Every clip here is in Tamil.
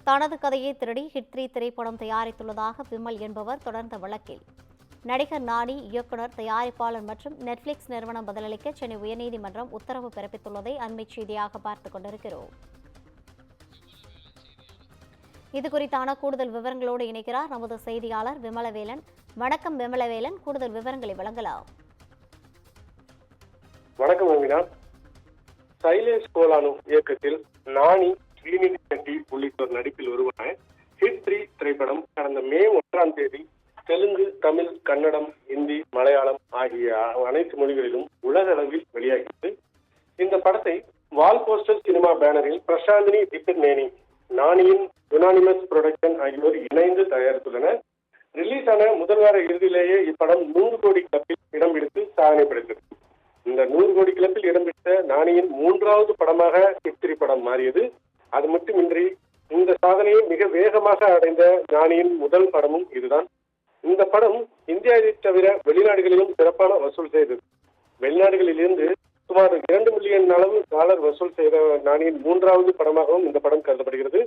தனது கதையை திருடி ஹிட் 3 திரைப்படம் தயாரித்துள்ளதாக விமல் என்பவர் தொடர்ந்த வழக்கில் நடிகர் நானி, இயக்குநர், தயாரிப்பாளர் மற்றும் நெட்ஃபிளிக்ஸ் நிறுவனம் பதிலளிக்க சென்னை உயர்நீதிமன்றம் உத்தரவு பிறப்பித்துள்ளதை அண்மைச் செய்தியாக பார்த்துக் கொண்டிருக்கிறோம். இதுகுறித்தான கூடுதல் விவரங்களோடு இணைக்கிறார் நமது செய்தியாளர் விமலவேலன். வணக்கம் விமலவேலன், கூடுதல் விவரங்களை வழங்கலாம். வணக்கம் அமினா. சைலேஷ் கோலானு இயக்கத்தில் நானி, ஸ்ரீநிதி செட்டி உள்ளிட்டோர் நடிப்பில் உருவான ஹிட் 3 திரைப்படம் கடந்த மே 1ஆம் தேதி தெலுங்கு, தமிழ், கன்னடம், ஹிந்தி, மலையாளம் ஆகிய அனைத்து மொழிகளிலும் உலக அளவில் வெளியாகியது. இந்த படத்தை வால் போஸ்டர் சினிமா பேனரில் பிரசாந்தினி திப்பிர்நேனி, நானியின் யுனானிமஸ் புரொடக்ஷன் ஆகியோர் இணைந்து தயாரித்துள்ளனர். ரிலீஸ் ஆன முதல் வார இறுதியிலேயே இப்படம் 100 கோடி கிளப்பில் இடம் பிடித்து சாதனை படைத்தது. இந்த 100 கோடி கிளப்பில் இடம் பிடித்த நானியின் 3வது படமாக ஹிட் 3 படம் மாறியது. அது மட்டுமின்றி இந்த சாதனையை மிக வேகமாக அடைந்த நானியின் முதல் படமும் இதுதான். இந்த படம் இந்தியாவை தவிர வெளிநாடுகளிலும் சிறப்பான வசூல் செய்தது. வெளிநாடுகளில் இருந்து சுமார் 2 மில்லியன் அளவு டாலர் வசூல் செய்த நானியின் 3வது படமாகவும் இந்த படம் கருதப்படுகிறது.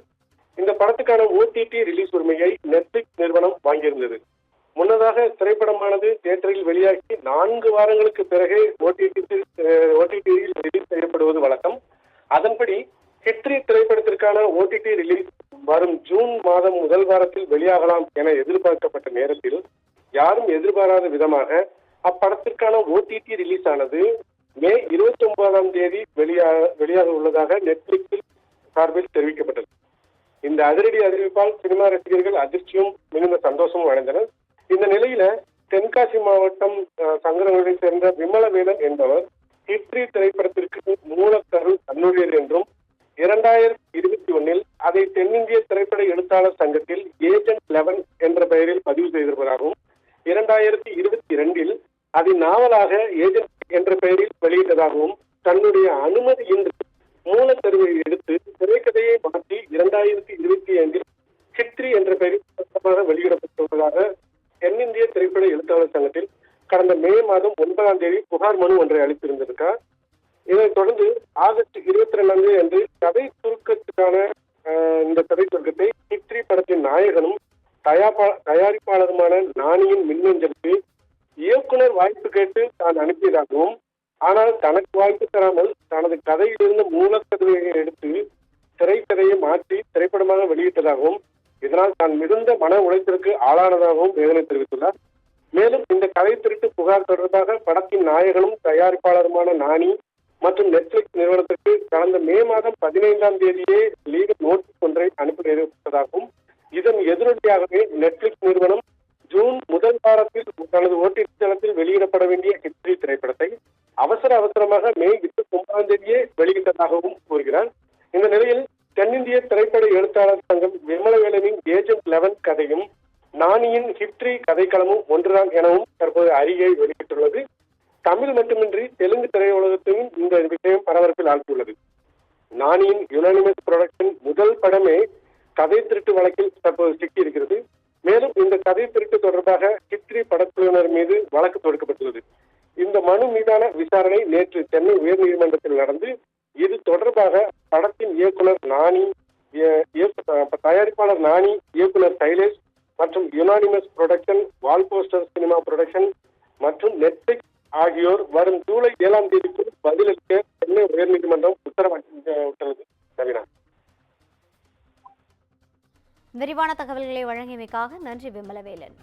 இந்த படத்துக்கான OTT ரிலீஸ் உரிமையை நெட்ஃபிளிக்ஸ் நிறுவனம் வாங்கியிருந்தது. முன்னதாக திரைப்படமானது தியேட்டரில் வெளியாகி 4 வாரங்களுக்கு பிறகு OTTயில் ரிலீஸ் செய்யப்படுவது வழக்கம். அதன்படி ஹிட் 3 திரைப்படத்திற்கான OTT ரிலீஸ் வரும் ஜூன் மாதம் முதல் வாரத்தில் வெளியாகலாம் என எதிர்பார்க்கப்பட்ட நேரத்தில் யாரும் எதிர்பாராத விதமாக அப்படத்திற்கான OTT ரிலீஸ் ஆனது மே 29ஆம் தேதி வெளியாக உள்ளதாக நெட்ஃபிளிக்ஸில் சார்பில் தெரிவிக்கப்பட்டது. இந்த அதிரடி அறிவிப்பால் சினிமா ரசிகர்கள் அதிர்ச்சியும் மிகுந்த சந்தோஷமும் அடைந்தனர். இந்த நிலையில தென்காசி மாவட்டம் சங்கரங்களை சேர்ந்த விமலவேலன் என்பவர் ஹிட் 3 திரைப்படத்திற்கு மூலக்கரு தன்னுடையது என்றும் 2021 அதை தென்னிந்திய திரைப்பட எழுத்தாளர் சங்கத்தில் ஏஜென்ட் 11 என்ற பெயரில் பதிவு செய்திருப்பதாகவும் 2022 அதை நாவலாக ஏஜென்ட் என்ற பெயரில் வெளியிட்டதாகவும் தன்னுடைய அனுமதியின்றி மூலக்கருவை எடுத்து திரைக்கதையை மாற்றி 2025 ஹிட் 3 என்ற பெயரில் வெளியிடப்பட்டுள்ளதாக தென்னிந்திய திரைப்பட எழுத்தாளர் சங்கத்தில் கடந்த மே மாதம் 9ஆம் தேதி புகார் மனு ஒன்றை அளித்திருந்திருக்கார். இதைத் தொடர்ந்து ஆகஸ்ட் 22ஆம் தேதி அன்று கதை சுருக்கத்துக்கான இந்த கதை சுருக்கத்தை ஹிட் 3 படத்தின் நாயகனும் தயாரிப்பாளருமான நானியின் மின்னஞ்சலுக்கு இயக்குனர் வாய்ப்பு கேட்டு தான் அனுப்பியதாகவும், ஆனால் தனக்கு வாய்ப்பு தராமல் தனது கதையிலிருந்து மூலக்கதையை எடுத்து திரைக்கதையை மாற்றி திரைப்படமாக வெளியிட்டதாகவும், இதனால் தான் மிகுந்த மன உளைச்சலுக்கு ஆளானதாகவும் வேதனை தெரிவித்துள்ளார். மேலும் இந்த கதை திருட்டு புகார் தொடர்பாக படத்தின் நாயகனும் தயாரிப்பாளருமான நானி மற்றும் நெட்ஃபிளிக்ஸ் நிறுவனத்திற்கு கடந்த மே மாதம் 15ஆம் தேதியே லீகல் நோட்டீஸ் ஒன்றை அனுப்பியிருப்பதாகவும், இதன் எதிரொலியாகவே நெட்ஃபிளிக்ஸ் நிறுவனம் ஜூன் முதல் வாரத்தில் தனது OTT தளத்தில் வெளியிடப்பட வேண்டிய ஹிட் 3 திரைப்படத்தை அவசரமாக மே 29ஆம் தேதியே வெளியிட்டதாகவும் கூறுகிறார். இந்த நிலையில் தென்னிந்திய திரைப்பட எழுத்தாளர் சங்கம் விமலவேலனின் ஏஜென்ட் 11 கதையும் நானியின் ஹிட் 3 கதைக்களமும் ஒன்றுதான் எனவும் தற்போது அறிக்கை வெளியிட்டுள்ளது. தமிழ் மட்டுமின்றி தெலுங்கு திரையுலகத்தையும் இந்த விஷயம் பரபரப்பில் ஆழ்த்தியுள்ளது. நானியின் யுனானிமஸ் புரொடக்ஷன் முதல் படமே கதை திருட்டு வழக்கில் தற்போது சிக்கியிருக்கிறது. மேலும் இந்த கதை திருட்டு தொடர்பாக ஹிட் 3 படக்குழுவினர் மீது வழக்கு தொடுக்கப்பட்டுள்ளது. இந்த மனு மீதான விசாரணை நேற்று சென்னை உயர்நீதிமன்றத்தில் நடந்து இது தொடர்பாக படத்தின் இயக்குனர் நானி, தயாரிப்பாளர் நானி, இயக்குனர் சைலேஷ் மற்றும் யுனானிமஸ் புரொடக்ஷன், வால் போஸ்டர் சினிமா புரொடக்ஷன் மற்றும் நெட்ஃபிளிக்ஸ் ஆகியோர் வரும் ஜூலை 7ஆம் தேதிக்குள் பதிலளிக்க சென்னை உயர்நீதிமன்றம் உத்தரவிட்டுள்ளது. நவீனா, விரிவான தகவல்களை வழங்கியமைக்காக நன்றி விமலவேலன்.